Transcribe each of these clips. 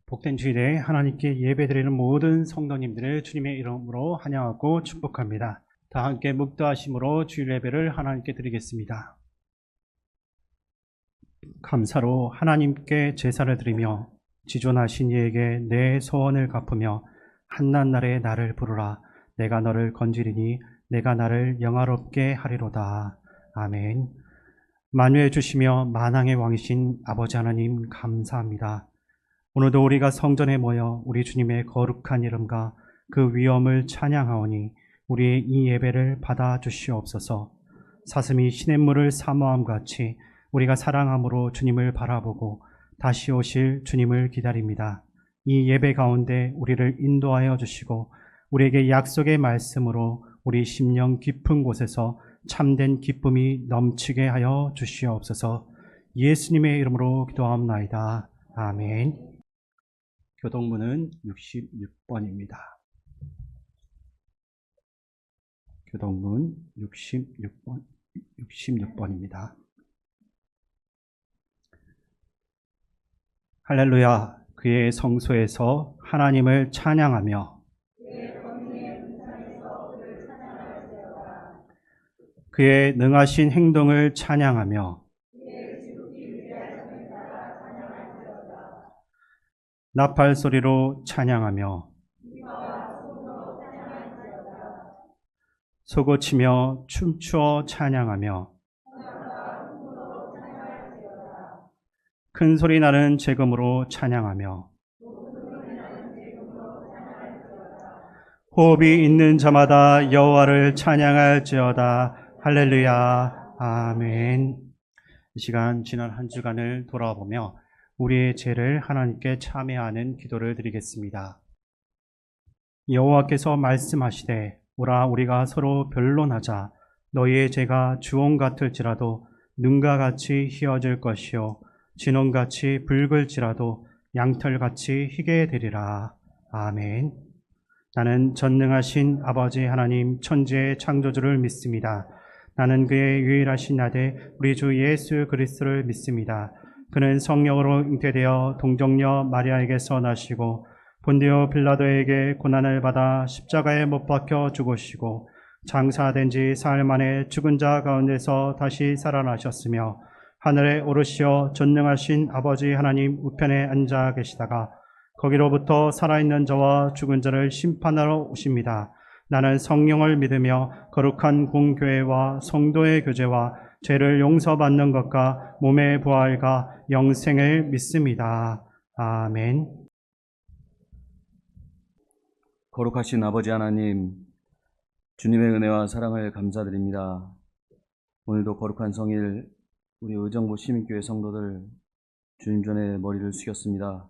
복된 주일에 하나님께 예배드리는 모든 성도님들을 주님의 이름으로 환영하고 축복합니다. 다 함께 묵도하심으로 주일 예배를 하나님께 드리겠습니다. 감사로 하나님께 제사를 드리며 지존하신 이에게 내 소원을 갚으며 한낱날에 나를 부르라. 내가 너를 건지리니 내가 나를 영화롭게 하리로다. 아멘. 만유해 주시며 만왕의 왕이신 아버지 하나님 감사합니다. 오늘도 우리가 성전에 모여 우리 주님의 거룩한 이름과 그 위엄을 찬양하오니 우리의 이 예배를 받아 주시옵소서. 사슴이 시냇물을 사모함 같이 우리가 사랑함으로 주님을 바라보고 다시 오실 주님을 기다립니다. 이 예배 가운데 우리를 인도하여 주시고 우리에게 약속의 말씀으로 우리 심령 깊은 곳에서 참된 기쁨이 넘치게 하여 주시옵소서. 예수님의 이름으로 기도하옵나이다. 아멘. 교동문은 66번입니다. 교동문 66번입니다. 할렐루야. 그의 성소에서 하나님을 찬양하며 그의 능하신 행동을 찬양하며 나팔 소리로 찬양하며 소고치며 춤추어 찬양하며 큰 소리 나는 제금으로 찬양하며 호흡이 있는 자마다 여호와를 찬양할지어다. 할렐루야. 아멘. 이 시간 지난 한 주간을 돌아보며 우리의 죄를 하나님께 참회하는 기도를 드리겠습니다. 여호와께서 말씀하시되 오라 우리가 서로 변론하자. 너희의 죄가 주홍 같을지라도 눈과 같이 희어질 것이요 진홍같이 붉을지라도 양털같이 희게 되리라. 아멘. 나는 전능하신 아버지 하나님 천지의 창조주를 믿습니다. 나는 그의 유일하신 아들 우리 주 예수 그리스도를 믿습니다. 그는 성령으로 잉태되어 동정녀 마리아에게서 나시고 본디오 빌라도에게 고난을 받아 십자가에 못 박혀 죽으시고 장사된 지 사흘 만에 죽은 자 가운데서 다시 살아나셨으며 하늘에 오르시어 전능하신 아버지 하나님 우편에 앉아 계시다가 거기로부터 살아있는 자와 죽은 자를 심판하러 오십니다. 나는 성령을 믿으며 거룩한 공교회와 성도의 교제와 죄를 용서받는 것과 몸의 부활과 영생을 믿습니다. 아멘. 거룩하신 아버지 하나님, 주님의 은혜와 사랑을 감사드립니다. 오늘도 거룩한 성일 우리 의정부 시민교회 성도들 주님 전에 머리를 숙였습니다.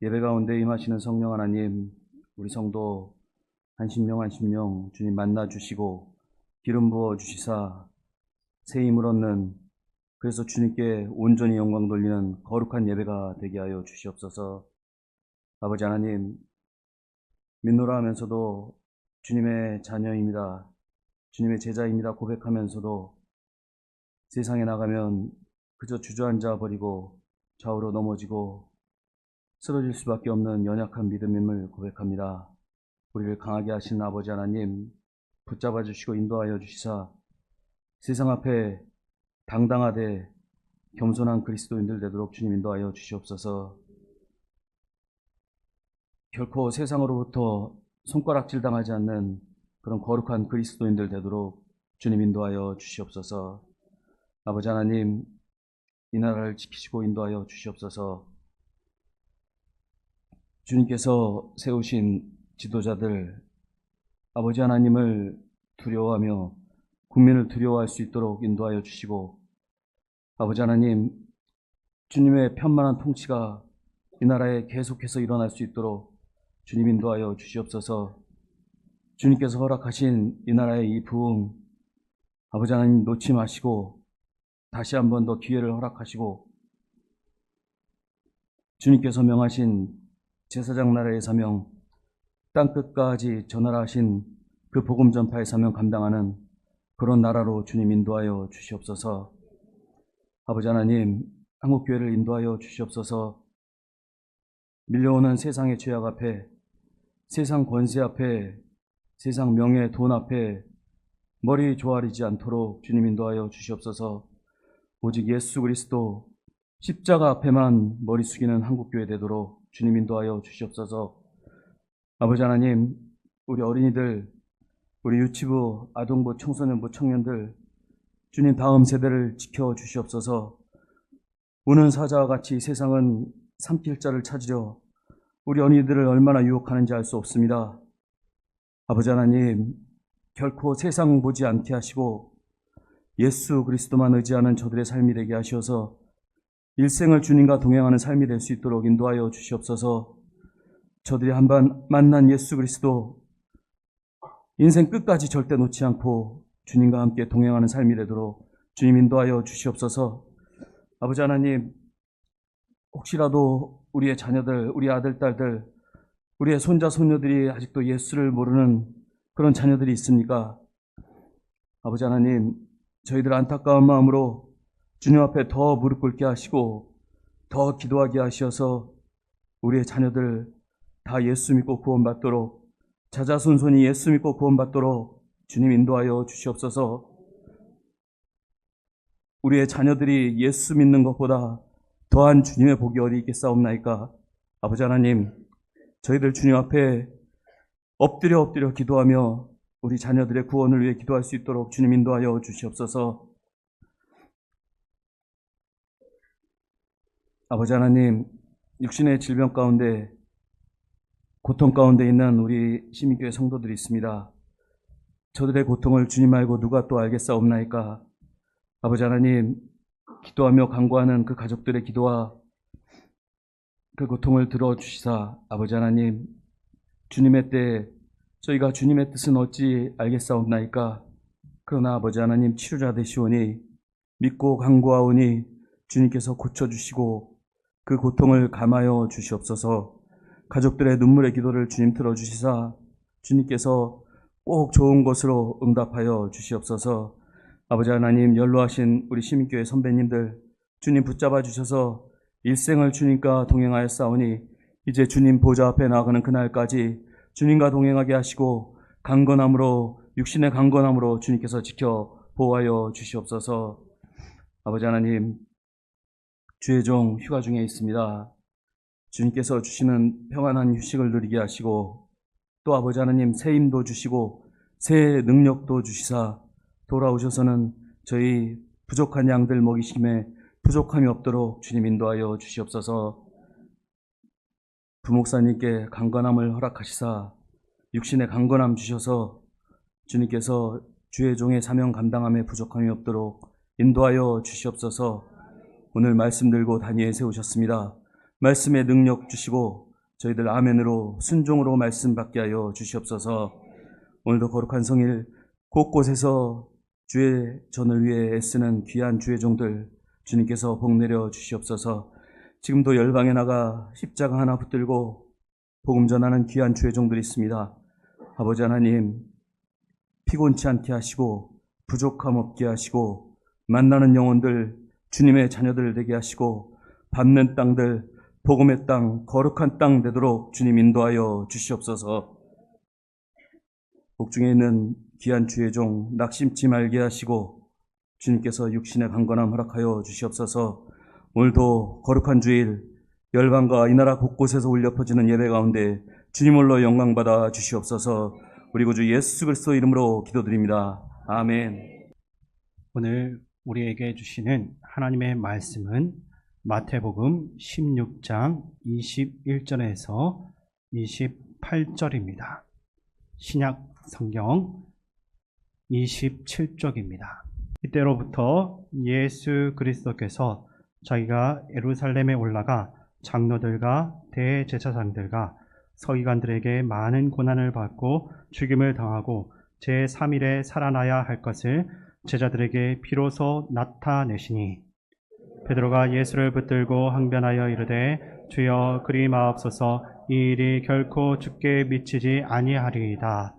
예배 가운데 임하시는 성령 하나님, 우리 성도 한 심령 한 심령 주님 만나 주시고 기름 부어 주시사 새 힘을 얻는, 그래서 주님께 온전히 영광 돌리는 거룩한 예배가 되게 하여 주시옵소서. 아버지 하나님, 믿노라 하면서도 주님의 자녀입니다, 주님의 제자입니다 고백하면서도 세상에 나가면 그저 주저앉아 버리고 좌우로 넘어지고 쓰러질 수밖에 없는 연약한 믿음임을 고백합니다. 우리를 강하게 하신 아버지 하나님, 붙잡아 주시고 인도하여 주시사 세상 앞에 당당하되 겸손한 그리스도인들 되도록 주님 인도하여 주시옵소서. 결코 세상으로부터 손가락질 당하지 않는 그런 거룩한 그리스도인들 되도록 주님 인도하여 주시옵소서. 아버지 하나님, 이 나라를 지키시고 인도하여 주시옵소서. 주님께서 세우신 지도자들, 아버지 하나님을 두려워하며 국민을 두려워할 수 있도록 인도하여 주시고, 아버지 하나님, 주님의 편만한 통치가 이 나라에 계속해서 일어날 수 있도록 주님 인도하여 주시옵소서. 주님께서 허락하신 이 나라의 이 부흥, 아버지 하나님 놓지 마시고 다시 한 번 더 기회를 허락하시고, 주님께서 명하신 제사장 나라의 사명, 땅끝까지 전하라 하신 그 복음 전파의 사명 감당하는 그런 나라로 주님 인도하여 주시옵소서. 아버지 하나님, 한국교회를 인도하여 주시옵소서. 밀려오는 세상의 죄악 앞에, 세상 권세 앞에, 세상 명예, 돈 앞에 머리 조아리지 않도록 주님 인도하여 주시옵소서. 오직 예수 그리스도 십자가 앞에만 머리 숙이는 한국교회 되도록 주님 인도하여 주시옵소서. 아버지 하나님, 우리 어린이들, 우리 유치부, 아동부, 청소년부, 청년들, 주님 다음 세대를 지켜주시옵소서. 우는 사자와 같이 세상은 삼킬 자를 찾으려 우리 어린이들을 얼마나 유혹하는지 알 수 없습니다. 아버지 하나님, 결코 세상 보지 않게 하시고 예수 그리스도만 의지하는 저들의 삶이 되게 하셔서 일생을 주님과 동행하는 삶이 될 수 있도록 인도하여 주시옵소서. 저들이 한번 만난 예수 그리스도 인생 끝까지 절대 놓지 않고 주님과 함께 동행하는 삶이 되도록 주님 인도하여 주시옵소서. 아버지 하나님, 혹시라도 우리의 자녀들, 우리 아들, 딸들, 우리의 손자, 손녀들이 아직도 예수를 모르는 그런 자녀들이 있습니까? 아버지 하나님, 저희들 안타까운 마음으로 주님 앞에 더 무릎 꿇게 하시고 더 기도하게 하셔서 우리의 자녀들 다 예수 믿고 구원받도록, 자자손손이 예수 믿고 구원받도록 주님 인도하여 주시옵소서. 우리의 자녀들이 예수 믿는 것보다 더한 주님의 복이 어디 있겠사옵나이까? 아버지 하나님, 저희들 주님 앞에 엎드려 기도하며 우리 자녀들의 구원을 위해 기도할 수 있도록 주님 인도하여 주시옵소서. 아버지 하나님, 육신의 질병 가운데, 고통 가운데 있는 우리 시민교회 성도들이 있습니다. 저들의 고통을 주님 말고 누가 또 알겠사옵나이까? 아버지 하나님, 기도하며 간구하는 그 가족들의 기도와 그 고통을 들어주시사 아버지 하나님, 주님의 때에 저희가 주님의 뜻은 어찌 알겠사옵나이까? 그러나 아버지 하나님, 치료자 되시오니 믿고 간구하오니 주님께서 고쳐주시고 그 고통을 감하여 주시옵소서. 가족들의 눈물의 기도를 주님 들어주시사 주님께서 꼭 좋은 것으로 응답하여 주시옵소서. 아버지 하나님, 연로하신 우리 시민교회 선배님들 주님 붙잡아 주셔서 일생을 주님과 동행하였사오니 이제 주님 보좌 앞에 나아가는 그날까지 주님과 동행하게 하시고 강건함으로, 육신의 강건함으로 주님께서 지켜 보호하여 주시옵소서. 아버지 하나님, 주의 종 휴가 중에 있습니다. 주님께서 주시는 평안한 휴식을 누리게 하시고 또 아버지 하나님, 새 힘도 주시고 새 능력도 주시사 돌아오셔서는 저희 부족한 양들 먹이심에 부족함이 없도록 주님 인도하여 주시옵소서. 부목사님께 강건함을 허락하시사 육신의 강건함 주셔서 주님께서 주의 종의 사명 감당함에 부족함이 없도록 인도하여 주시옵소서. 오늘 말씀 들고 단위에 세우셨습니다. 말씀의 능력 주시고 저희들 아멘으로 순종으로 말씀 받게 하여 주시옵소서. 오늘도 거룩한 성일 곳곳에서 주의 전을 위해 애쓰는 귀한 주의 종들 주님께서 복 내려 주시옵소서. 지금도 열방에 나가 십자가 하나 붙들고 복음 전하는 귀한 주의 종들이 있습니다. 아버지 하나님, 피곤치 않게 하시고 부족함 없게 하시고 만나는 영혼들 주님의 자녀들 되게 하시고 밟는 땅들 복음의 땅, 거룩한 땅 되도록 주님 인도하여 주시옵소서. 복중에 있는 귀한 주의 종 낙심치 말게 하시고 주님께서 육신의 강건함 허락하여 주시옵소서. 오늘도 거룩한 주일 열방과 이 나라 곳곳에서 울려 퍼지는 예배 가운데 주님 홀로 영광받아 주시옵소서. 우리 구주 예수 그리스도 이름으로 기도드립니다. 아멘. 오늘 우리에게 주시는 하나님의 말씀은 마태복음 16장 21절에서 28절입니다. 신약 성경 27쪽입니다. 이때로부터 예수 그리스도께서 자기가 예루살렘에 올라가 장로들과 대제사장들과 서기관들에게 많은 고난을 받고 죽임을 당하고 제3일에 살아나야 할 것을 제자들에게 비로소 나타내시니 베드로가 예수를 붙들고 항변하여 이르되 주여 그리 마옵소서, 이 일이 결코 주께 미치지 아니하리이다.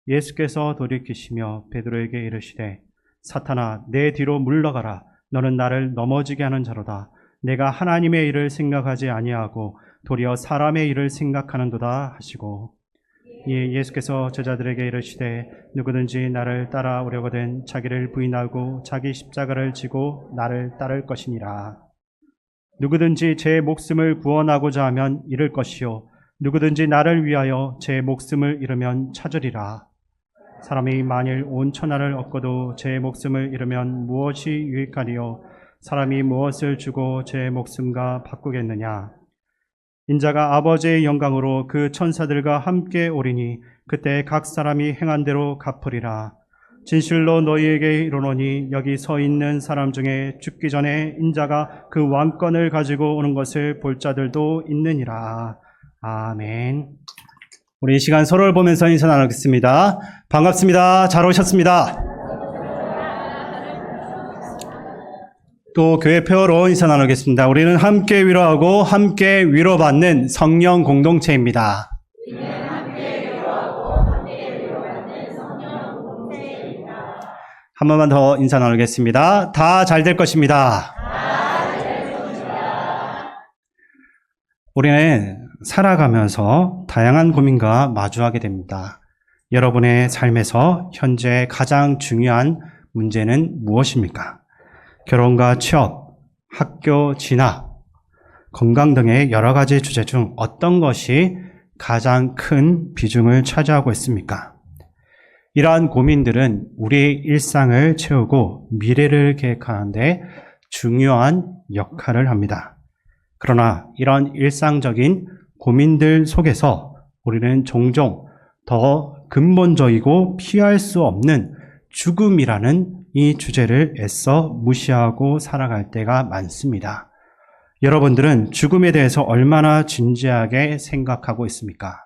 예수께서 돌이키시며 베드로에게 이르시되 사탄아, 내 뒤로 물러가라. 너는 나를 넘어지게 하는 자로다. 내가 하나님의 일을 생각하지 아니하고 도리어 사람의 일을 생각하는도다 하시고, 이에 예수께서 제자들에게 이르시되 누구든지 나를 따라오려거든 자기를 부인하고 자기 십자가를 지고 나를 따를 것이니라. 누구든지 제 목숨을 구원하고자 하면 잃을 것이요 누구든지 나를 위하여 제 목숨을 잃으면 찾으리라. 사람이 만일 온 천하를 얻고도 제 목숨을 잃으면 무엇이 유익하리요? 사람이 무엇을 주고 제 목숨과 바꾸겠느냐? 인자가 아버지의 영광으로 그 천사들과 함께 오리니 그때 각 사람이 행한 대로 갚으리라. 진실로 너희에게 이르노니 여기 서 있는 사람 중에 죽기 전에 인자가 그 왕권을 가지고 오는 것을 볼 자들도 있느니라. 아멘. 우리 이 시간 서로를 보면서 인사 나누겠습니다. 반갑습니다. 잘 오셨습니다. 또 교회 표어로 인사 나누겠습니다. 우리는 함께 위로하고 함께 위로받는 성령 공동체입니다. 한 번만 더 인사 나누겠습니다. 다 잘 될 것입니다. 우리는 살아가면서 다양한 고민과 마주하게 됩니다. 여러분의 삶에서 현재 가장 중요한 문제는 무엇입니까? 결혼과 취업, 학교 진학, 건강 등의 여러 가지 주제 중 어떤 것이 가장 큰 비중을 차지하고 있습니까? 이러한 고민들은 우리의 일상을 채우고 미래를 계획하는데 중요한 역할을 합니다. 그러나 이런 일상적인 고민들 속에서 우리는 종종 더 근본적이고 피할 수 없는 죽음이라는 이 주제를 애써 무시하고 살아갈 때가 많습니다. 여러분들은 죽음에 대해서 얼마나 진지하게 생각하고 있습니까?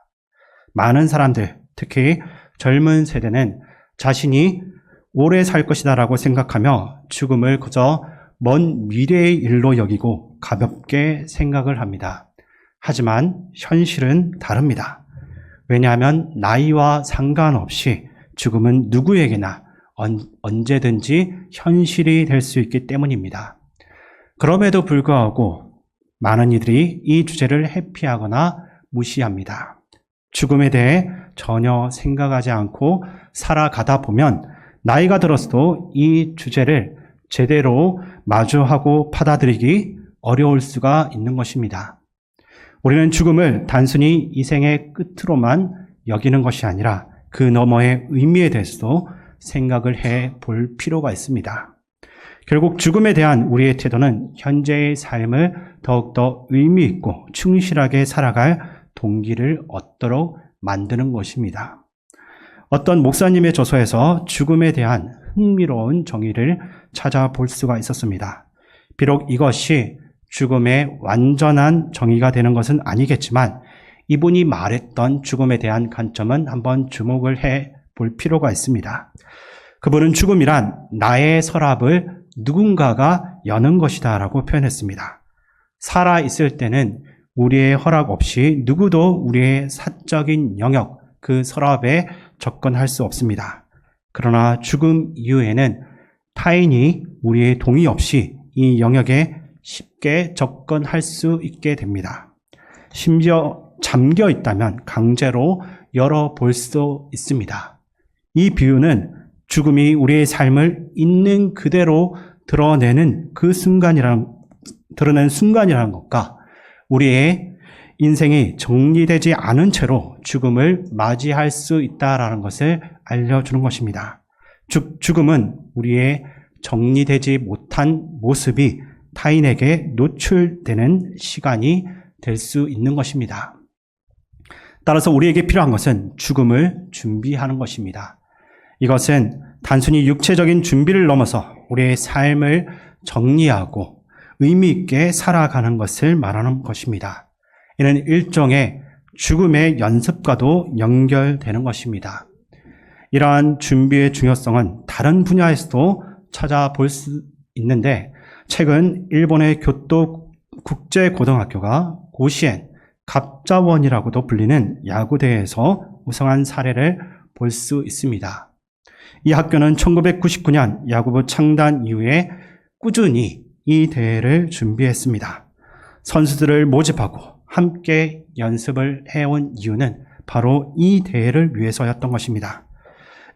많은 사람들, 특히 젊은 세대는 자신이 오래 살 것이다라고 생각하며 죽음을 그저 먼 미래의 일로 여기고 가볍게 생각을 합니다. 하지만 현실은 다릅니다. 왜냐하면 나이와 상관없이 죽음은 누구에게나 언제든지 현실이 될 수 있기 때문입니다. 그럼에도 불구하고 많은 이들이 이 주제를 회피하거나 무시합니다. 죽음에 대해 전혀 생각하지 않고 살아가다 보면 나이가 들어서도 이 주제를 제대로 마주하고 받아들이기 어려울 수가 있는 것입니다. 우리는 죽음을 단순히 이생의 끝으로만 여기는 것이 아니라 그 너머의 의미에 대해서도 생각을 해 볼 필요가 있습니다. 결국 죽음에 대한 우리의 태도는 현재의 삶을 더욱더 의미 있고 충실하게 살아갈 동기를 얻도록 만드는 것입니다. 어떤 목사님의 저서에서 죽음에 대한 흥미로운 정의를 찾아볼 수가 있었습니다. 비록 이것이 죽음의 완전한 정의가 되는 것은 아니겠지만 이분이 말했던 죽음에 대한 관점은 한번 주목을 해 볼 필요가 있습니다. 그분은 죽음이란 나의 서랍을 누군가가 여는 것이다 라고 표현했습니다. 살아있을 때는 우리의 허락 없이 누구도 우리의 사적인 영역, 그 서랍에 접근할 수 없습니다. 그러나 죽음 이후에는 타인이 우리의 동의 없이 이 영역에 쉽게 접근할 수 있게 됩니다. 심지어 잠겨 있다면 강제로 열어볼 수 있습니다. 이 비유는 죽음이 우리의 삶을 있는 그대로 드러내는 순간이라는 것과 우리의 인생이 정리되지 않은 채로 죽음을 맞이할 수 있다라는 것을 알려주는 것입니다. 죽음은 우리의 정리되지 못한 모습이 타인에게 노출되는 시간이 될 수 있는 것입니다. 따라서 우리에게 필요한 것은 죽음을 준비하는 것입니다. 이것은 단순히 육체적인 준비를 넘어서 우리의 삶을 정리하고 의미 있게 살아가는 것을 말하는 것입니다. 이는 일종의 죽음의 연습과도 연결되는 것입니다. 이러한 준비의 중요성은 다른 분야에서도 찾아볼 수 있는데 최근 일본의 교토 국제고등학교가 고시엔 갑자원이라고도 불리는 야구대회에서 우승한 사례를 볼 수 있습니다. 이 학교는 1999년 야구부 창단 이후에 꾸준히 이 대회를 준비했습니다. 선수들을 모집하고 함께 연습을 해온 이유는 바로 이 대회를 위해서였던 것입니다.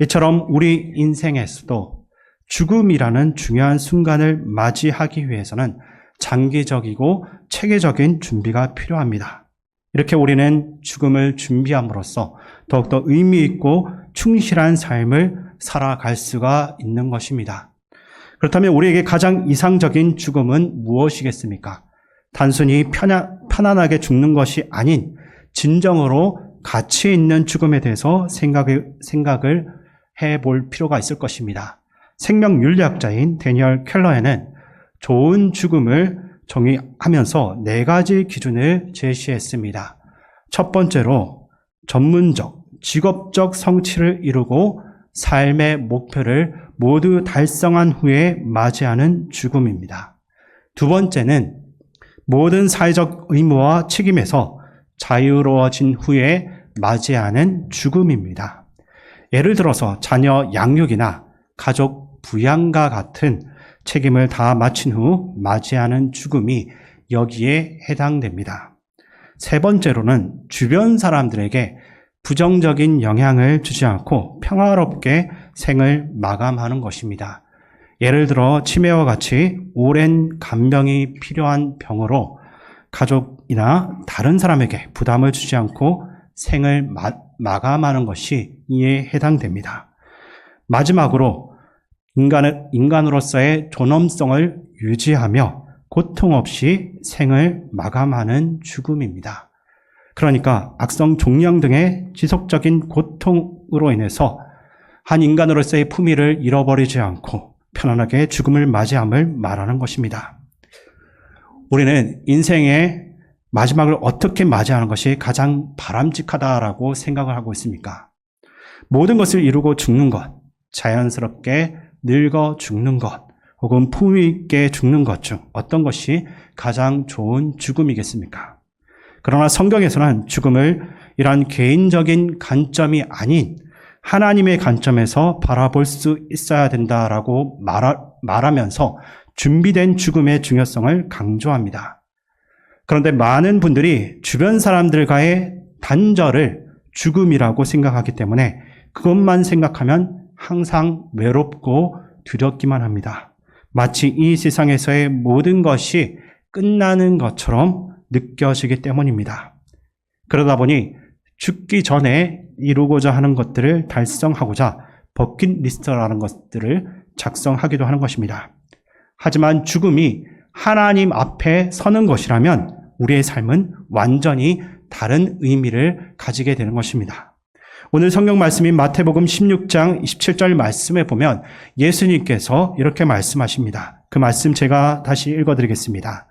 이처럼 우리 인생에서도 죽음이라는 중요한 순간을 맞이하기 위해서는 장기적이고 체계적인 준비가 필요합니다. 이렇게 우리는 죽음을 준비함으로써 더욱더 의미 있고 충실한 삶을 살아갈 수가 있는 것입니다. 그렇다면 우리에게 가장 이상적인 죽음은 무엇이겠습니까? 단순히 편안하게 죽는 것이 아닌 진정으로 가치 있는 죽음에 대해서 생각을 해볼 필요가 있을 것입니다. 생명윤리학자인 데니얼 켈러에는 좋은 죽음을 정의하면서 4가지 기준을 제시했습니다. 첫 번째로 전문적, 직업적 성취를 이루고 삶의 목표를 모두 달성한 후에 맞이하는 죽음입니다. 두 번째는 모든 사회적 의무와 책임에서 자유로워진 후에 맞이하는 죽음입니다. 예를 들어서 자녀 양육이나 가족 부양과 같은 책임을 다 마친 후 맞이하는 죽음이 여기에 해당됩니다. 세 번째로는 주변 사람들에게 부정적인 영향을 주지 않고 평화롭게 생을 마감하는 것입니다. 예를 들어 치매와 같이 오랜 간병이 필요한 병으로 가족이나 다른 사람에게 부담을 주지 않고 생을 마감하는 것이 이에 해당됩니다. 마지막으로 인간으로서의 존엄성을 유지하며 고통 없이 생을 마감하는 죽음입니다. 그러니까 악성 종양 등의 지속적인 고통으로 인해서 한 인간으로서의 품위를 잃어버리지 않고 편안하게 죽음을 맞이함을 말하는 것입니다. 우리는 인생의 마지막을 어떻게 맞이하는 것이 가장 바람직하다라고 생각을 하고 있습니까? 모든 것을 이루고 죽는 것, 자연스럽게 늙어 죽는 것, 혹은 품위 있게 죽는 것 중 어떤 것이 가장 좋은 죽음이겠습니까? 그러나 성경에서는 죽음을 이러한 개인적인 관점이 아닌 하나님의 관점에서 바라볼 수 있어야 된다라고 말하면서 준비된 죽음의 중요성을 강조합니다. 그런데 많은 분들이 주변 사람들과의 단절을 죽음이라고 생각하기 때문에 그것만 생각하면 항상 외롭고 두렵기만 합니다. 마치 이 세상에서의 모든 것이 끝나는 것처럼 느껴지기 때문입니다. 그러다 보니 죽기 전에 이루고자 하는 것들을 달성하고자 버킷리스트라는 것들을 작성하기도 하는 것입니다. 하지만 죽음이 하나님 앞에 서는 것이라면 우리의 삶은 완전히 다른 의미를 가지게 되는 것입니다. 오늘 성경 말씀인 마태복음 16장 27절 말씀에 보면 예수님께서 이렇게 말씀하십니다. 그 말씀 제가 다시 읽어드리겠습니다.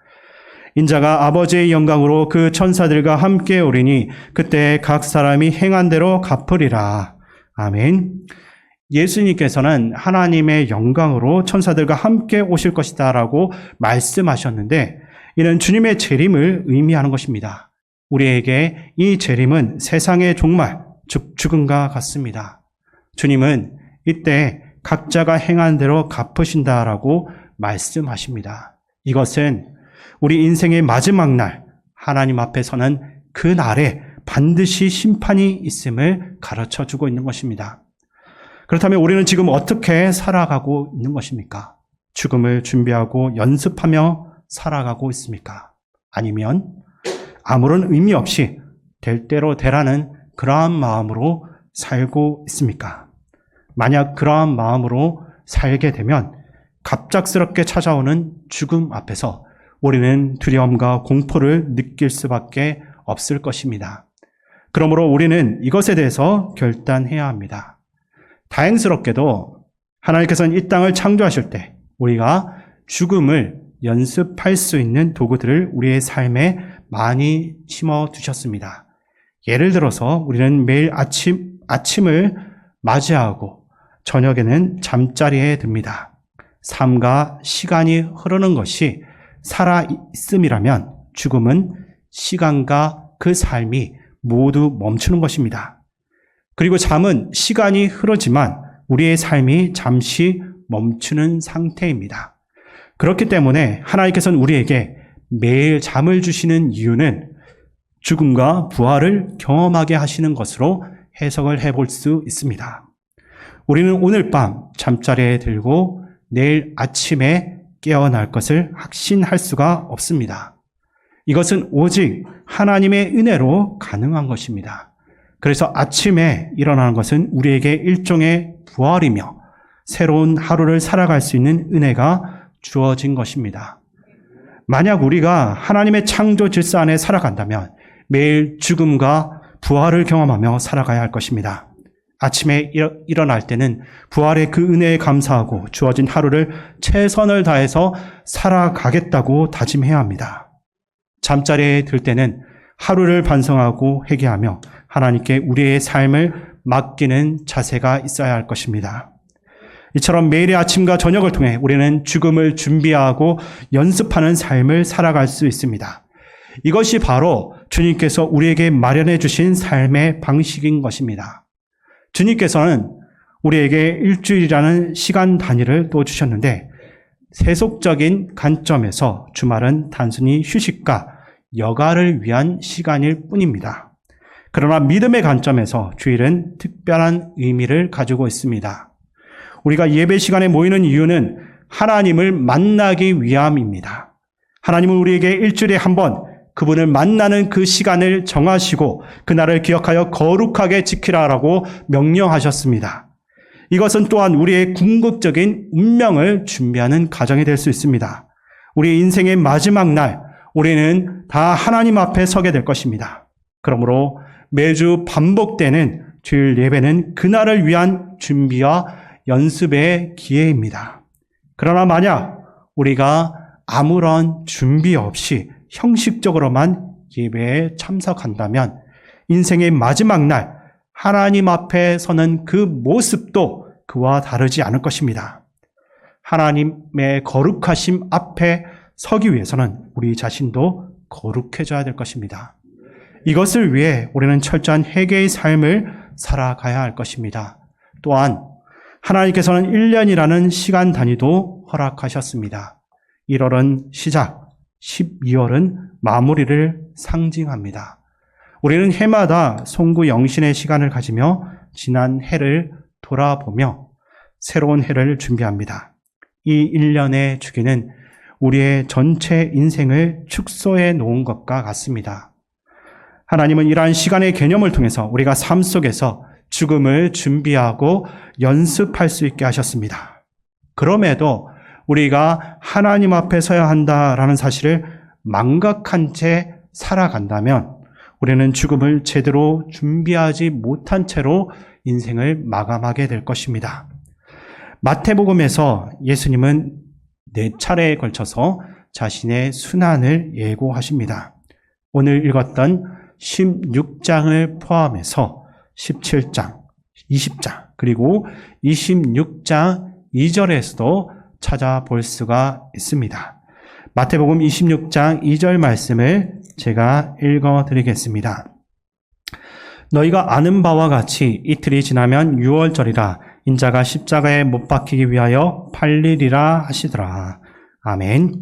인자가 아버지의 영광으로 그 천사들과 함께 오리니 그때 각 사람이 행한 대로 갚으리라. 아멘. 예수님께서는 하나님의 영광으로 천사들과 함께 오실 것이다 라고 말씀하셨는데 이는 주님의 재림을 의미하는 것입니다. 우리에게 이 재림은 세상의 종말, 즉 죽음과 같습니다. 주님은 이때 각자가 행한 대로 갚으신다라고 말씀하십니다. 이것은 우리 인생의 마지막 날 하나님 앞에서는 그 날에 반드시 심판이 있음을 가르쳐주고 있는 것입니다. 그렇다면 우리는 지금 어떻게 살아가고 있는 것입니까? 죽음을 준비하고 연습하며 살아가고 있습니까? 아니면 아무런 의미 없이 될 대로 되라는 그러한 마음으로 살고 있습니까? 만약 그러한 마음으로 살게 되면 갑작스럽게 찾아오는 죽음 앞에서 우리는 두려움과 공포를 느낄 수밖에 없을 것입니다. 그러므로 우리는 이것에 대해서 결단해야 합니다. 다행스럽게도 하나님께서는 이 땅을 창조하실 때 우리가 죽음을 연습할 수 있는 도구들을 우리의 삶에 많이 심어두셨습니다. 예를 들어서 우리는 매일 아침을 맞이하고 저녁에는 잠자리에 듭니다. 삶과 시간이 흐르는 것이 살아있음이라면 죽음은 시간과 그 삶이 모두 멈추는 것입니다. 그리고 잠은 시간이 흐르지만 우리의 삶이 잠시 멈추는 상태입니다. 그렇기 때문에 하나님께서는 우리에게 매일 잠을 주시는 이유는 죽음과 부활을 경험하게 하시는 것으로 해석을 해볼 수 있습니다. 우리는 오늘 밤 잠자리에 들고 내일 아침에 깨어날 것을 확신할 수가 없습니다. 이것은 오직 하나님의 은혜로 가능한 것입니다. 그래서 아침에 일어나는 것은 우리에게 일종의 부활이며 새로운 하루를 살아갈 수 있는 은혜가 주어진 것입니다. 만약 우리가 하나님의 창조 질서 안에 살아간다면 매일 죽음과 부활을 경험하며 살아가야 할 것입니다. 아침에 일어날 때는 부활의 그 은혜에 감사하고 주어진 하루를 최선을 다해서 살아가겠다고 다짐해야 합니다. 잠자리에 들 때는 하루를 반성하고 회개하며 하나님께 우리의 삶을 맡기는 자세가 있어야 할 것입니다. 이처럼 매일의 아침과 저녁을 통해 우리는 죽음을 준비하고 연습하는 삶을 살아갈 수 있습니다. 이것이 바로 주님께서 우리에게 마련해 주신 삶의 방식인 것입니다. 주님께서는 우리에게 일주일이라는 시간 단위를 또 주셨는데 세속적인 관점에서 주말은 단순히 휴식과 여가를 위한 시간일 뿐입니다. 그러나 믿음의 관점에서 주일은 특별한 의미를 가지고 있습니다. 우리가 예배 시간에 모이는 이유는 하나님을 만나기 위함입니다. 하나님은 우리에게 일주일에 한 번 그분을 만나는 그 시간을 정하시고 그날을 기억하여 거룩하게 지키라라고 명령하셨습니다. 이것은 또한 우리의 궁극적인 운명을 준비하는 과정이 될 수 있습니다. 우리 인생의 마지막 날 우리는 다 하나님 앞에 서게 될 것입니다. 그러므로 매주 반복되는 주일 예배는 그날을 위한 준비와 연습의 기회입니다. 그러나 만약 우리가 아무런 준비 없이 형식적으로만 예배에 참석한다면 인생의 마지막 날 하나님 앞에 서는 그 모습도 그와 다르지 않을 것입니다. 하나님의 거룩하심 앞에 서기 위해서는 우리 자신도 거룩해져야 될 것입니다. 이것을 위해 우리는 철저한 회개의 삶을 살아가야 할 것입니다. 또한 하나님께서는 1년이라는 시간 단위도 허락하셨습니다. 1월은 시작, 12월은 마무리를 상징합니다. 우리는 해마다 송구 영신의 시간을 가지며 지난 해를 돌아보며 새로운 해를 준비합니다. 이 1년의 주기는 우리의 전체 인생을 축소해 놓은 것과 같습니다. 하나님은 이러한 시간의 개념을 통해서 우리가 삶 속에서 죽음을 준비하고 연습할 수 있게 하셨습니다. 그럼에도 우리가 하나님 앞에 서야 한다라는 사실을 망각한 채 살아간다면 우리는 죽음을 제대로 준비하지 못한 채로 인생을 마감하게 될 것입니다. 마태복음에서 예수님은 4차례에 걸쳐서 자신의 순환을 예고하십니다. 오늘 읽었던 16장을 포함해서 17장, 20장, 그리고 26장 2절에서도 찾아볼 수가 있습니다. 마태복음 26장 2절 말씀을 제가 읽어드리겠습니다. 너희가 아는 바와 같이 이틀이 지나면 6월절이라 인자가 십자가에 못 박히기 위하여 팔리리라 하시더라. 아멘.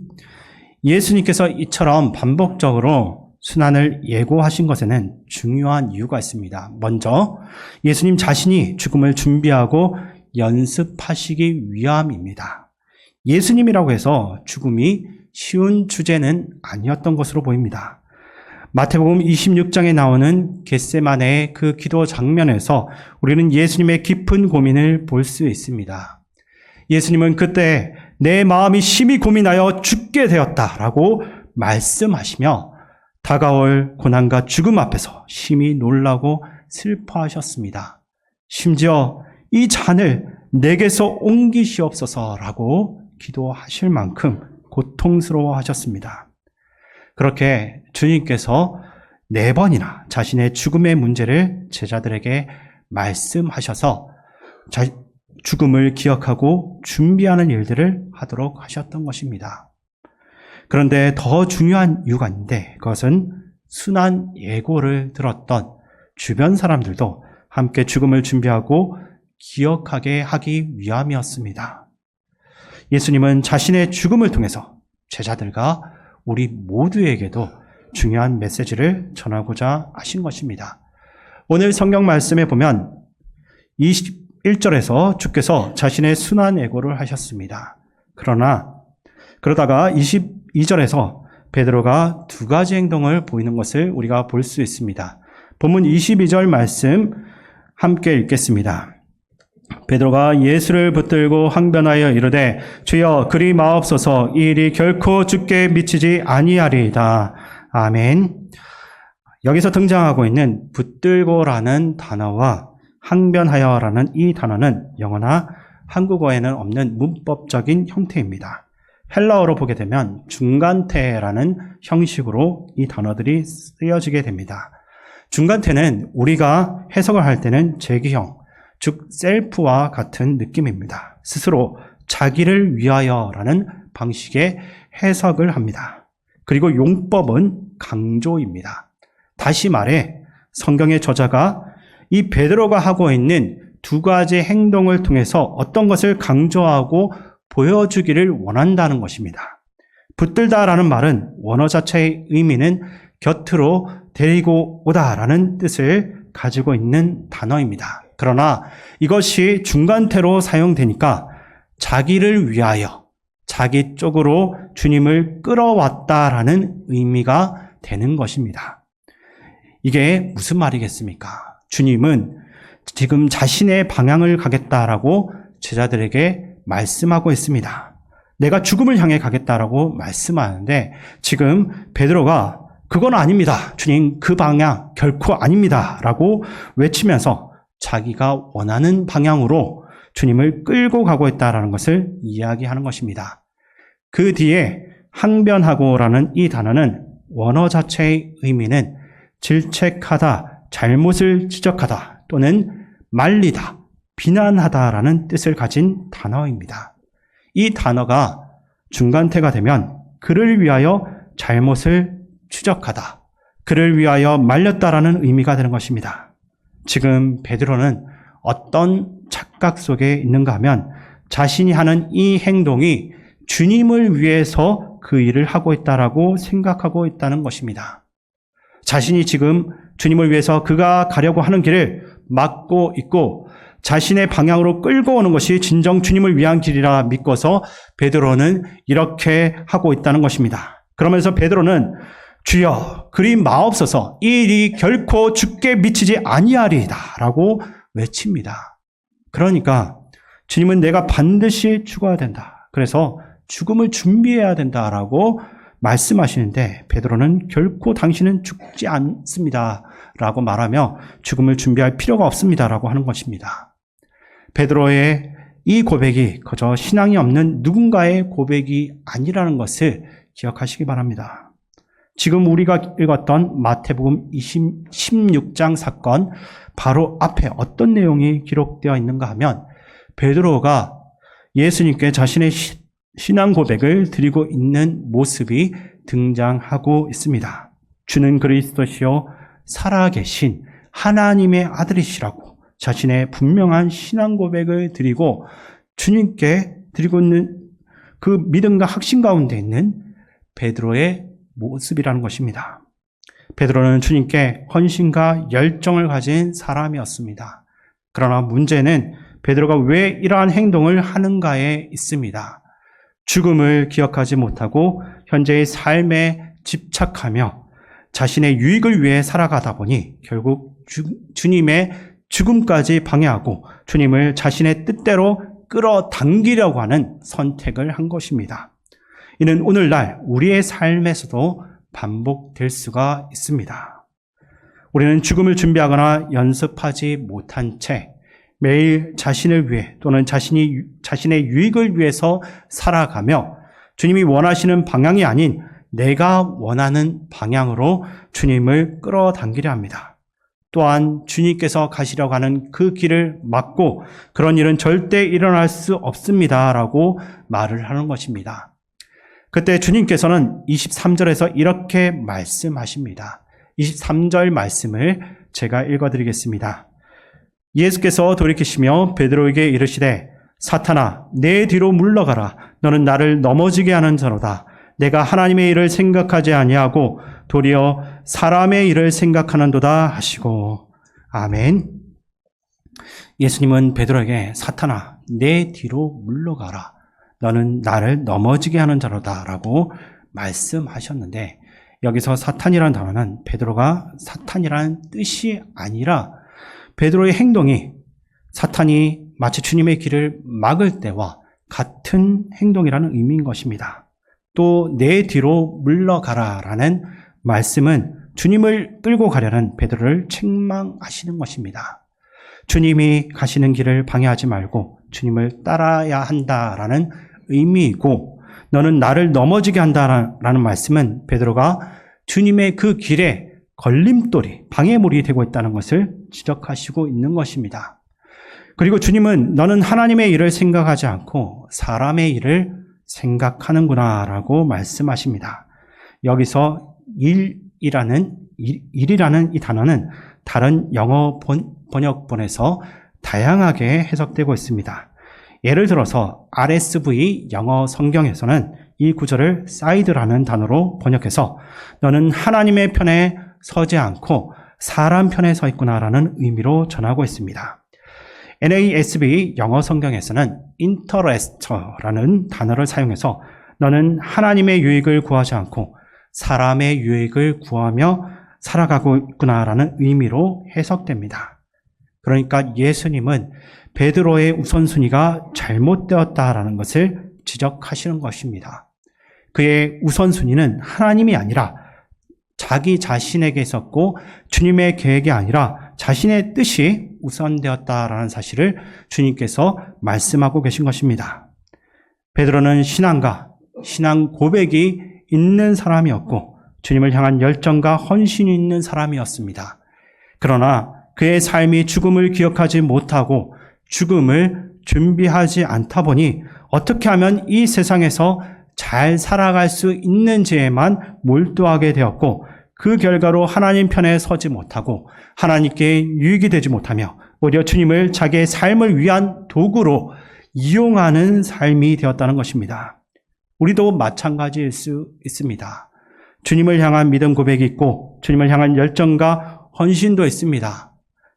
예수님께서 이처럼 반복적으로 순환을 예고하신 것에는 중요한 이유가 있습니다. 먼저 예수님 자신이 죽음을 준비하고 연습하시기 위함입니다. 예수님이라고 해서 죽음이 쉬운 주제는 아니었던 것으로 보입니다. 마태복음 26장에 나오는 겟세마네의 그 기도 장면에서 우리는 예수님의 깊은 고민을 볼 수 있습니다. 예수님은 그때 내 마음이 심히 고민하여 죽게 되었다라고 말씀하시며 다가올 고난과 죽음 앞에서 심히 놀라고 슬퍼하셨습니다. 심지어 이 잔을 내게서 옮기시옵소서라고 기도하실 만큼 고통스러워하셨습니다. 그렇게 주님께서 4번이나 자신의 죽음의 문제를 제자들에게 말씀하셔서 죽음을 기억하고 준비하는 일들을 하도록 하셨던 것입니다. 그런데 더 중요한 이유가 있는데 그것은 순환 예고를 들었던 주변 사람들도 함께 죽음을 준비하고 기억하게 하기 위함이었습니다. 예수님은 자신의 죽음을 통해서 제자들과 우리 모두에게도 중요한 메시지를 전하고자 하신 것입니다. 오늘 성경 말씀에 보면 21절에서 주께서 자신의 순환 예고를 하셨습니다. 그러다가 22절에서 베드로가 두 가지 행동을 보이는 것을 우리가 볼 수 있습니다. 본문 22절 말씀 함께 읽겠습니다. 베드로가 예수를 붙들고 항변하여 이르되 주여 그리 마옵소서 이 일이 결코 주께 미치지 아니하리이다. 아멘. 여기서 등장하고 있는 붙들고라는 단어와 항변하여라는 이 단어는 영어나 한국어에는 없는 문법적인 형태입니다. 헬라어로 보게 되면 중간태라는 형식으로 이 단어들이 쓰여지게 됩니다. 중간태는 우리가 해석을 할 때는 제기형, 즉 셀프와 같은 느낌입니다. 스스로 자기를 위하여라는 방식의 해석을 합니다. 그리고 용법은 강조입니다. 다시 말해 성경의 저자가 이 베드로가 하고 있는 두 가지 행동을 통해서 어떤 것을 강조하고 보여주기를 원한다는 것입니다. 붙들다라는 말은 원어 자체의 의미는 곁으로 데리고 오다라는 뜻을 가지고 있는 단어입니다. 그러나 이것이 중간태로 사용되니까 자기를 위하여 자기 쪽으로 주님을 끌어왔다라는 의미가 되는 것입니다. 이게 무슨 말이겠습니까? 주님은 지금 자신의 방향을 가겠다라고 제자들에게 말씀하고 있습니다. 내가 죽음을 향해 가겠다라고 말씀하는데 지금 베드로가 그건 아닙니다. 주님 그 방향 결코 아닙니다. 라고 외치면서 자기가 원하는 방향으로 주님을 끌고 가고 있다는 것을 이야기하는 것입니다. 그 뒤에 항변하고라는 이 단어는 원어 자체의 의미는 질책하다, 잘못을 지적하다 또는 말리다, 비난하다라는 뜻을 가진 단어입니다. 이 단어가 중간태가 되면 그를 위하여 잘못을 추적하다, 그를 위하여 말렸다라는 의미가 되는 것입니다. 지금 베드로는 어떤 착각 속에 있는가 하면 자신이 하는 이 행동이 주님을 위해서 그 일을 하고 있다라고 생각하고 있다는 것입니다. 자신이 지금 주님을 위해서 그가 가려고 하는 길을 막고 있고 자신의 방향으로 끌고 오는 것이 진정 주님을 위한 길이라 믿고서 베드로는 이렇게 하고 있다는 것입니다. 그러면서 베드로는 주여 그리 마옵소서 이 일이 결코 주께 미치지 아니하리이다 라고 외칩니다. 그러니까 주님은 내가 반드시 죽어야 된다. 그래서 죽음을 준비해야 된다라고 말씀하시는데 베드로는 결코 당신은 죽지 않습니다 라고 말하며 죽음을 준비할 필요가 없습니다 라고 하는 것입니다. 베드로의 이 고백이 그저 신앙이 없는 누군가의 고백이 아니라는 것을 기억하시기 바랍니다. 지금 우리가 읽었던 마태복음 16장 사건 바로 앞에 어떤 내용이 기록되어 있는가 하면 베드로가 예수님께 자신의 신앙 고백을 드리고 있는 모습이 등장하고 있습니다. 주는 그리스도시요 살아계신 하나님의 아들이시라고 자신의 분명한 신앙 고백을 드리고 주님께 드리고 있는 그 믿음과 확신 가운데 있는 베드로의 모습이라는 것입니다. 베드로는 주님께 헌신과 열정을 가진 사람이었습니다. 그러나 문제는 베드로가 왜 이러한 행동을 하는가에 있습니다. 죽음을 기억하지 못하고 현재의 삶에 집착하며 자신의 유익을 위해 살아가다 보니 결국 주님의 죽음까지 방해하고 주님을 자신의 뜻대로 끌어당기려고 하는 선택을 한 것입니다. 이는 오늘날 우리의 삶에서도 반복될 수가 있습니다. 우리는 죽음을 준비하거나 연습하지 못한 채 매일 자신을 위해 또는 자신의 유익을 위해서 살아가며 주님이 원하시는 방향이 아닌 내가 원하는 방향으로 주님을 끌어당기려 합니다. 또한 주님께서 가시려고 하는 그 길을 막고 그런 일은 절대 일어날 수 없습니다라고 말을 하는 것입니다. 그때 주님께서는 23절에서 이렇게 말씀하십니다. 23절 말씀을 제가 읽어드리겠습니다. 예수께서 돌이키시며 베드로에게 이르시되 사탄아 내 뒤로 물러가라 너는 나를 넘어지게 하는 자로다. 내가 하나님의 일을 생각하지 아니하고 도리어 사람의 일을 생각하는도다 하시고. 아멘. 예수님은 베드로에게 사탄아 내 뒤로 물러가라. 너는 나를 넘어지게 하는 자로다 라고 말씀하셨는데, 여기서 사탄이라는 단어는 베드로가 사탄이라는 뜻이 아니라 베드로의 행동이 사탄이 마치 주님의 길을 막을 때와 같은 행동이라는 의미인 것입니다. 또 내 뒤로 물러가라라는 말씀은 주님을 끌고 가려는 베드로를 책망하시는 것입니다. 주님이 가시는 길을 방해하지 말고 주님을 따라야 한다라는 의미이고, 너는 나를 넘어지게 한다라는 말씀은 베드로가 주님의 그 길에 걸림돌이, 방해물이 되고 있다는 것을 지적하시고 있는 것입니다. 그리고 주님은 너는 하나님의 일을 생각하지 않고 사람의 일을 생각하는구나 라고 말씀하십니다. 여기서 일이라는 이 단어는 다른 영어 번역본에서 다양하게 해석되고 있습니다. 예를 들어서 RSV 영어 성경에서는 이 구절을 side라는 단어로 번역해서 너는 하나님의 편에 서지 않고 사람 편에 서 있구나라는 의미로 전하고 있습니다. NASB 영어 성경에서는 interest라는 단어를 사용해서 너는 하나님의 유익을 구하지 않고 사람의 유익을 구하며 살아가고 있구나라는 의미로 해석됩니다. 그러니까 예수님은 베드로의 우선순위가 잘못되었다라는 것을 지적하시는 것입니다. 그의 우선순위는 하나님이 아니라 자기 자신에게 있었고 주님의 계획이 아니라 자신의 뜻이 우선되었다라는 사실을 주님께서 말씀하고 계신 것입니다. 베드로는 신앙과 신앙 고백이 있는 사람이었고 주님을 향한 열정과 헌신이 있는 사람이었습니다. 그러나 그의 삶이 죽음을 기억하지 못하고 죽음을 준비하지 않다 보니 어떻게 하면 이 세상에서 잘 살아갈 수 있는지에만 몰두하게 되었고, 그 결과로 하나님 편에 서지 못하고 하나님께 유익이 되지 못하며 오히려 주님을 자기의 삶을 위한 도구로 이용하는 삶이 되었다는 것입니다. 우리도 마찬가지일 수 있습니다. 주님을 향한 믿음 고백이 있고 주님을 향한 열정과 헌신도 있습니다.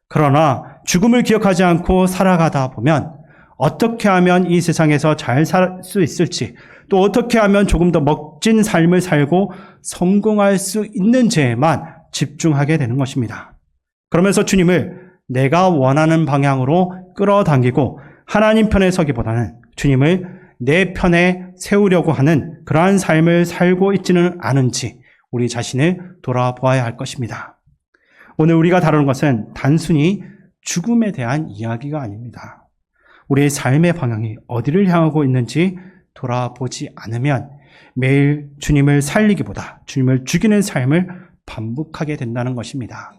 그러나 죽음을 기억하지 않고 살아가다 보면 어떻게 하면 이 세상에서 잘 살 수 있을지, 또 어떻게 하면 조금 더 멋진 삶을 살고 성공할 수 있는지에만 집중하게 되는 것입니다. 그러면서 주님을 내가 원하는 방향으로 끌어당기고 하나님 편에 서기보다는 주님을 내 편에 세우려고 하는 그러한 삶을 살고 있지는 않은지 우리 자신을 돌아보아야 할 것입니다. 오늘 우리가 다루는 것은 단순히 죽음에 대한 이야기가 아닙니다. 우리의 삶의 방향이 어디를 향하고 있는지 돌아보지 않으면 매일 주님을 살리기보다 주님을 죽이는 삶을 반복하게 된다는 것입니다.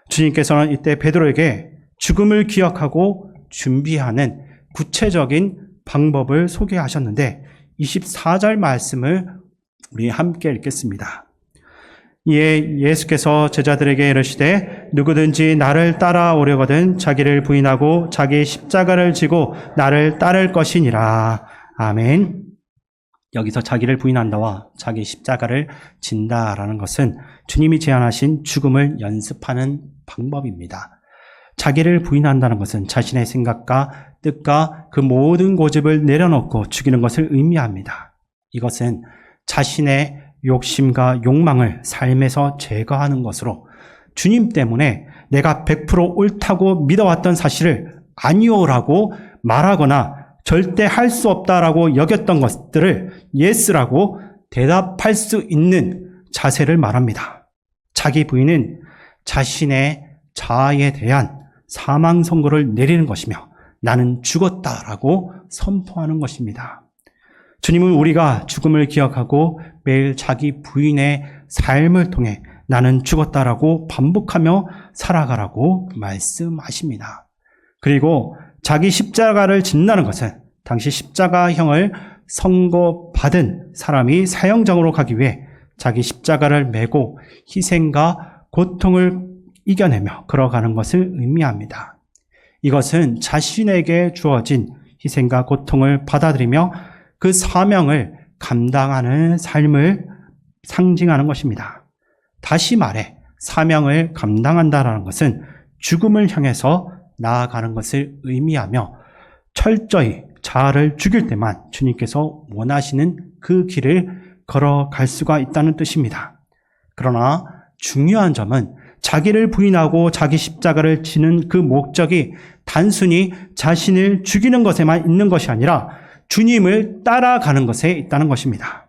주님께서는 이때 베드로에게 죽음을 기억하고 준비하는 구체적인 방법을 소개하셨는데 24절 말씀을 우리 함께 읽겠습니다. 이에 예수께서 제자들에게 이르시되 누구든지 나를 따라오려거든 자기를 부인하고 자기 십자가를 지고 나를 따를 것이니라. 아멘. 여기서 자기를 부인한다와 자기 십자가를 진다라는 것은 주님이 제안하신 죽음을 연습하는 방법입니다. 자기를 부인한다는 것은 자신의 생각과 뜻과 그 모든 고집을 내려놓고 죽이는 것을 의미합니다. 이것은 자신의 욕심과 욕망을 삶에서 제거하는 것으로 주님 때문에 내가 100% 옳다고 믿어왔던 사실을 아니오라고 말하거나 절대 할 수 없다라고 여겼던 것들을 예스라고 대답할 수 있는 자세를 말합니다. 자기 부인은 자신의 자아에 대한 사망 선고를 내리는 것이며 나는 죽었다라고 선포하는 것입니다. 주님은 우리가 죽음을 기억하고 매일 자기 부인의 삶을 통해 나는 죽었다라고 반복하며 살아가라고 말씀하십니다. 그리고 자기 십자가를 진다는 것은 당시 십자가형을 선고받은 사람이 사형장으로 가기 위해 자기 십자가를 메고 희생과 고통을 이겨내며 걸어가는 것을 의미합니다. 이것은 자신에게 주어진 희생과 고통을 받아들이며 그 사명을 감당하는 삶을 상징하는 것입니다. 다시 말해 사명을 감당한다라는 것은 죽음을 향해서 나아가는 것을 의미하며 철저히 자아를 죽일 때만 주님께서 원하시는 그 길을 걸어갈 수가 있다는 뜻입니다. 그러나 중요한 점은 자기를 부인하고 자기 십자가를 지는 그 목적이 단순히 자신을 죽이는 것에만 있는 것이 아니라 주님을 따라가는 것에 있다는 것입니다.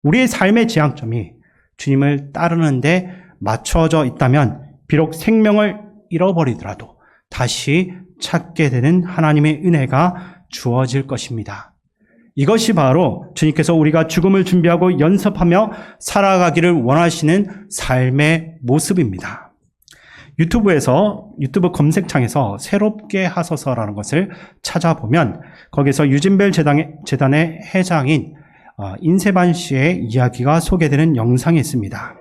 우리의 삶의 지향점이 주님을 따르는 데 맞춰져 있다면 비록 생명을 잃어버리더라도 다시 찾게 되는 하나님의 은혜가 주어질 것입니다. 이것이 바로 주님께서 우리가 죽음을 준비하고 연습하며 살아가기를 원하시는 삶의 모습입니다. 유튜브 검색창에서 새롭게 하소서라는 것을 찾아보면 거기서 유진벨 재단의 회장인 인세반 씨의 이야기가 소개되는 영상이 있습니다.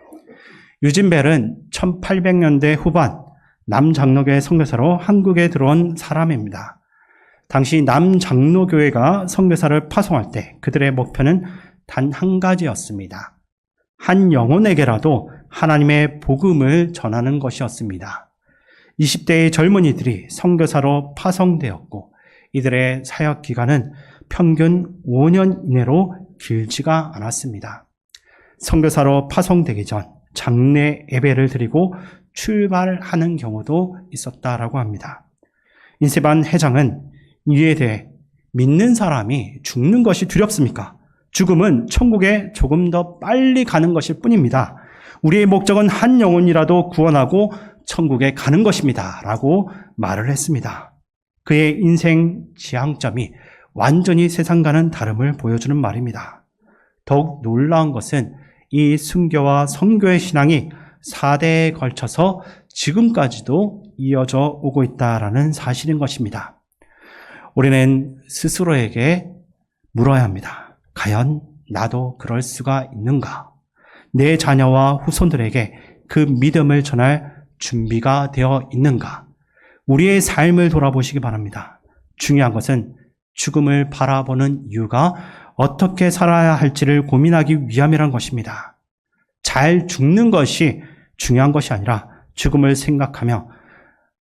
유진벨은 1800년대 후반 남장로교회 선교사로 한국에 들어온 사람입니다. 당시 남장로교회가 선교사를 파송할 때 그들의 목표는 단 한 가지였습니다. 한 영혼에게라도 하나님의 복음을 전하는 것이었습니다. 20대의 젊은이들이 선교사로 파송되었고 이들의 사역 기간은 평균 5년 이내로 길지가 않았습니다. 선교사로 파송되기 전 장례 예배를 드리고 출발하는 경우도 있었다라고 합니다. 인세반 회장은 이에 대해 믿는 사람이 죽는 것이 두렵습니까? 죽음은 천국에 조금 더 빨리 가는 것일 뿐입니다. 우리의 목적은 한 영혼이라도 구원하고 천국에 가는 것입니다. 라고 말을 했습니다. 그의 인생 지향점이 완전히 세상과는 다름을 보여주는 말입니다. 더욱 놀라운 것은 이 순교와 선교의 신앙이 4대에 걸쳐서 지금까지도 이어져 오고 있다라는 사실인 것입니다. 우리는 스스로에게 물어야 합니다. 과연 나도 그럴 수가 있는가? 내 자녀와 후손들에게 그 믿음을 전할 준비가 되어 있는가? 우리의 삶을 돌아보시기 바랍니다. 중요한 것은 죽음을 바라보는 이유가 어떻게 살아야 할지를 고민하기 위함이란 것입니다. 잘 죽는 것이 중요한 것이 아니라 죽음을 생각하며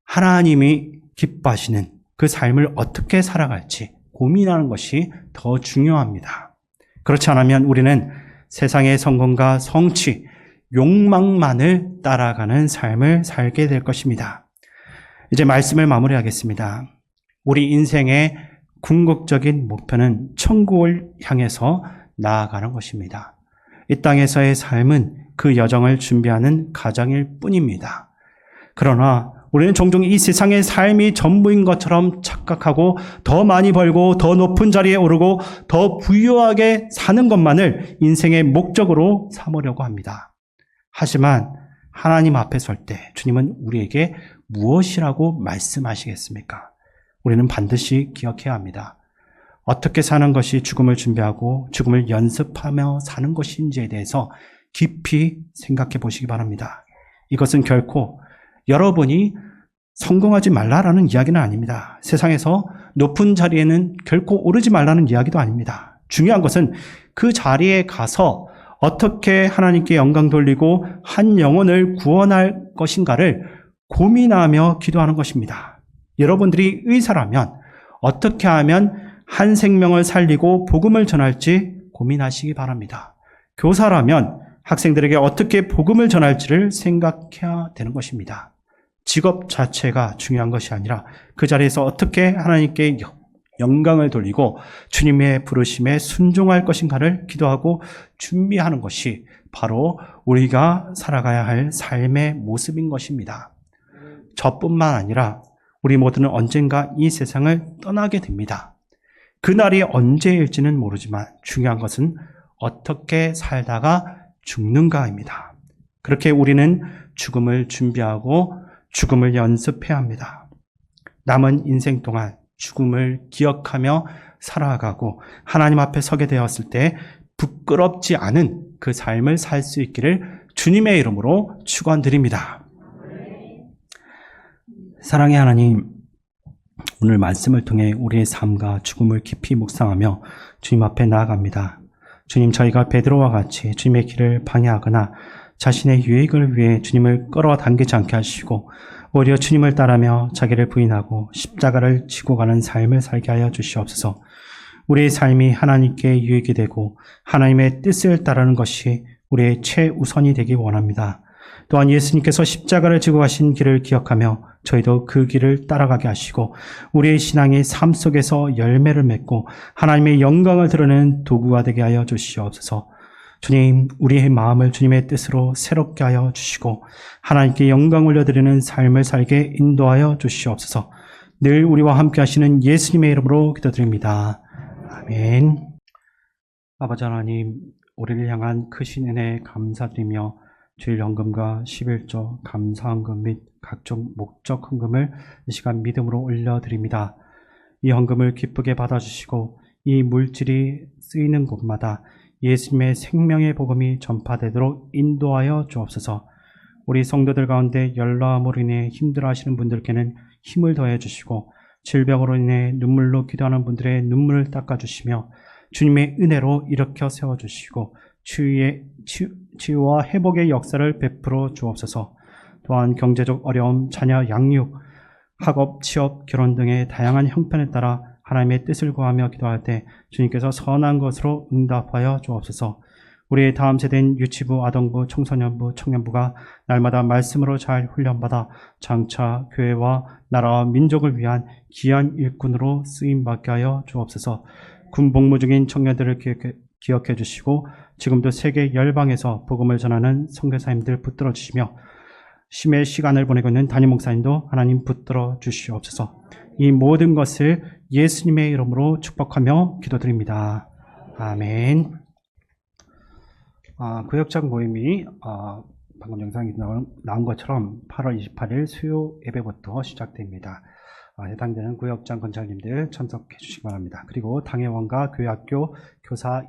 하나님이 기뻐하시는 그 삶을 어떻게 살아갈지 고민하는 것이 더 중요합니다. 그렇지 않으면 우리는 세상의 성공과 성취, 욕망만을 따라가는 삶을 살게 될 것입니다. 이제 말씀을 마무리하겠습니다. 우리 인생의 궁극적인 목표는 천국을 향해서 나아가는 것입니다. 이 땅에서의 삶은 그 여정을 준비하는 과정일 뿐입니다. 그러나 우리는 종종 이 세상의 삶이 전부인 것처럼 착각하고 더 많이 벌고 더 높은 자리에 오르고 더 부유하게 사는 것만을 인생의 목적으로 삼으려고 합니다. 하지만 하나님 앞에 설 때 주님은 우리에게 무엇이라고 말씀하시겠습니까? 우리는 반드시 기억해야 합니다. 어떻게 사는 것이 죽음을 준비하고 죽음을 연습하며 사는 것인지에 대해서 깊이 생각해 보시기 바랍니다. 이것은 결코 여러분이 성공하지 말라라는 이야기는 아닙니다. 세상에서 높은 자리에는 결코 오르지 말라는 이야기도 아닙니다. 중요한 것은 그 자리에 가서 어떻게 하나님께 영광 돌리고 한 영혼을 구원할 것인가를 고민하며 기도하는 것입니다. 여러분들이 의사라면 어떻게 하면 한 생명을 살리고 복음을 전할지 고민하시기 바랍니다. 교사라면 학생들에게 어떻게 복음을 전할지를 생각해야 되는 것입니다. 직업 자체가 중요한 것이 아니라 그 자리에서 어떻게 하나님께 영광을 돌리고 주님의 부르심에 순종할 것인가를 기도하고 준비하는 것이 바로 우리가 살아가야 할 삶의 모습인 것입니다. 저뿐만 아니라 우리 모두는 언젠가 이 세상을 떠나게 됩니다. 그날이 언제일지는 모르지만 중요한 것은 어떻게 살다가 죽는가입니다. 그렇게 우리는 죽음을 준비하고 죽음을 연습해야 합니다. 남은 인생 동안 죽음을 기억하며 살아가고 하나님 앞에 서게 되었을 때 부끄럽지 않은 그 삶을 살 수 있기를 주님의 이름으로 축원드립니다. 사랑의 하나님, 오늘 말씀을 통해 우리의 삶과 죽음을 깊이 묵상하며 주님 앞에 나아갑니다. 주님, 저희가 베드로와 같이 주님의 길을 방해하거나 자신의 유익을 위해 주님을 끌어당기지 않게 하시고 오히려 주님을 따르며 자기를 부인하고 십자가를 지고 가는 삶을 살게 하여 주시옵소서. 우리의 삶이 하나님께 유익이 되고 하나님의 뜻을 따르는 것이 우리의 최우선이 되기 원합니다. 또한 예수님께서 십자가를 지고 가신 길을 기억하며 저희도 그 길을 따라가게 하시고 우리의 신앙이 삶 속에서 열매를 맺고 하나님의 영광을 드러내는 도구가 되게 하여 주시옵소서. 주님, 우리의 마음을 주님의 뜻으로 새롭게 하여 주시고 하나님께 영광 올려드리는 삶을 살게 인도하여 주시옵소서. 늘 우리와 함께 하시는 예수님의 이름으로 기도드립니다. 아멘. 아버지 하나님, 우리를 향한 크신 은혜에 감사드리며 주일 헌금과 11조 감사헌금 및 각종 목적 헌금을 이 시간 믿음으로 올려드립니다. 이 헌금을 기쁘게 받아주시고 이 물질이 쓰이는 곳마다 예수님의 생명의 복음이 전파되도록 인도하여 주옵소서. 우리 성도들 가운데 열나함으로 인해 힘들어하시는 분들께는 힘을 더해 주시고 질병으로 인해 눈물로 기도하는 분들의 눈물을 닦아주시며 주님의 은혜로 일으켜 세워주시고 치유와 회복의 역사를 베풀어 주옵소서. 또한 경제적 어려움, 자녀 양육, 학업, 취업, 결혼 등의 다양한 형편에 따라 하나님의 뜻을 구하며 기도할 때 주님께서 선한 것으로 응답하여 주옵소서. 우리의 다음 세대인 유치부, 아동부, 청소년부, 청년부가 날마다 말씀으로 잘 훈련받아 장차 교회와 나라와 민족을 위한 귀한 일꾼으로 쓰임받게 하여 주옵소서. 군 복무 중인 청년들을 기억해 주시고 지금도 세계 열방에서 복음을 전하는 선교사님들 붙들어 주시며 심의 시간을 보내고 있는 담임 목사님도 하나님 붙들어 주시옵소서. 이 모든 것을 예수님의 이름으로 축복하며 기도드립니다. 아멘. 구역장 모임이 방금 영상이 나온 것처럼 8월 28일 수요 예배부터 시작됩니다. 해당되는 구역장 권장님들 참석해 주시기 바랍니다. 그리고 당회원과 교회학교 교사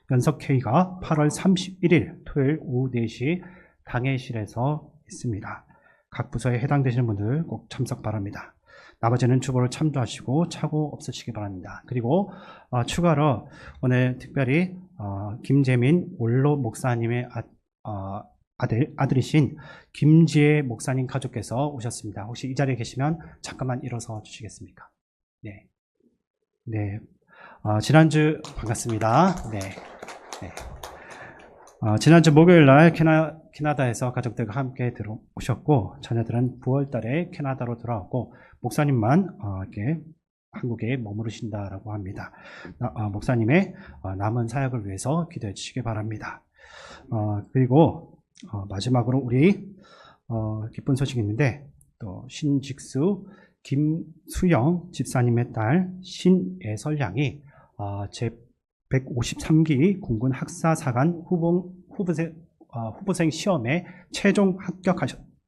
연석회의가 8월 31일 토요일 오후 4시 당회실에서 있습니다. 각 부서에 해당되시는 분들 꼭 참석 바랍니다. 나머지는 주보를 참조하시고 착오 없으시기 바랍니다. 그리고 추가로 오늘 특별히 김재민 원로 목사님의 아들이신 김지혜 목사님 가족께서 오셨습니다. 혹시 이 자리에 계시면 잠깐만 일어서 주시겠습니까? 네. 네. 지난주 반갑습니다. 네. 네. 지난주 목요일 날 캐나다에서 가족들과 함께 들어오셨고 자녀들은 9월 달에 캐나다로 돌아왔고 목사님만 이렇게 한국에 머무르신다라고 합니다. 목사님의 남은 사역을 위해서 기도해 주시기 바랍니다. 그리고 마지막으로 우리 기쁜 소식이 있는데 또 신직수 김수영 집사님의 딸 신애설 양이 제 153기 공군 학사사관 후보생 시험에 최종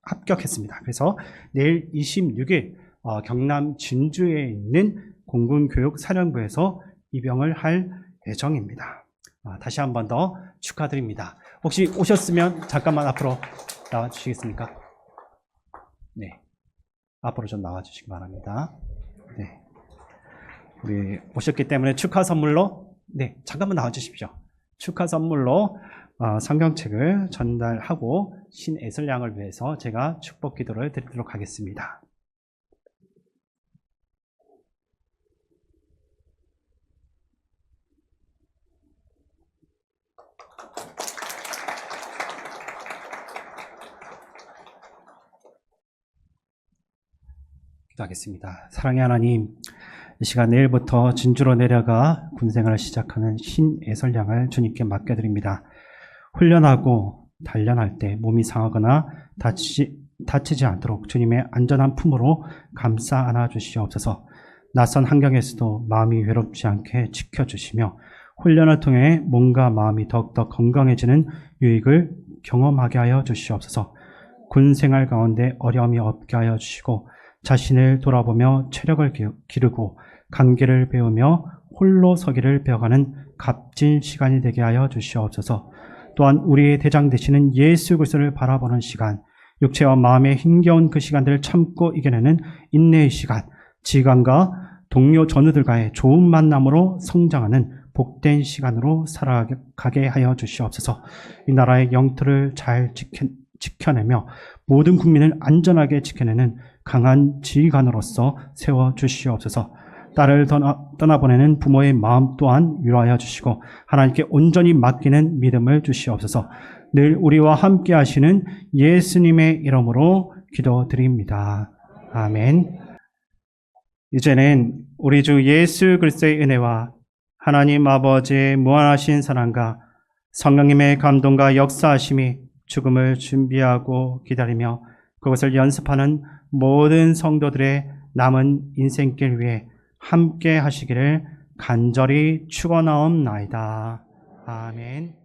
합격했습니다. 그래서 내일 26일 경남 진주에 있는 공군교육사령부에서 입영을 할 예정입니다. 다시 한 번 더 축하드립니다. 혹시 오셨으면 잠깐만 앞으로 나와 주시겠습니까? 네, 앞으로 좀 나와 주시기 바랍니다. 네, 우리 오셨기 때문에 축하 선물로 잠깐만 나와 주십시오. 축하 선물로 성경책을 전달하고 신애설 양을 위해서 제가 축복 기도를 드리도록 하겠습니다. 기도하겠습니다. 사랑의 하나님, 이 시간 내일부터 진주로 내려가 군생활을 시작하는 신애설 양을 주님께 맡겨드립니다. 훈련하고 단련할 때 몸이 상하거나 다치지 않도록 주님의 안전한 품으로 감싸 안아 주시옵소서. 낯선 환경에서도 마음이 외롭지 않게 지켜주시며 훈련을 통해 몸과 마음이 더욱더 건강해지는 유익을 경험하게 하여 주시옵소서. 군생활 가운데 어려움이 없게 하여 주시고 자신을 돌아보며 체력을 기르고 관계를 배우며 홀로 서기를 배워가는 값진 시간이 되게 하여 주시옵소서. 또한 우리의 대장 되시는 예수 그리스도를 바라보는 시간, 육체와 마음의 힘겨운 그 시간들을 참고 이겨내는 인내의 시간, 지간과 동료 전우들과의 좋은 만남으로 성장하는 복된 시간으로 살아가게 하여 주시옵소서. 이 나라의 영토를 잘 지켜내며 모든 국민을 안전하게 지켜내는 강한 지휘관으로서 세워 주시옵소서. 딸을 떠나보내는 부모의 마음 또한 위로하여 주시고 하나님께 온전히 맡기는 믿음을 주시옵소서. 늘 우리와 함께 하시는 예수님의 이름으로 기도드립니다. 아멘. 이제는 우리 주 예수 그리스도의 은혜와 하나님 아버지의 무한하신 사랑과 성령님의 감동과 역사하심이 죽음을 준비하고 기다리며 그것을 연습하는 모든 성도들의 남은 인생길 위에 함께 하시기를 간절히 축원하옵나이다. 아멘.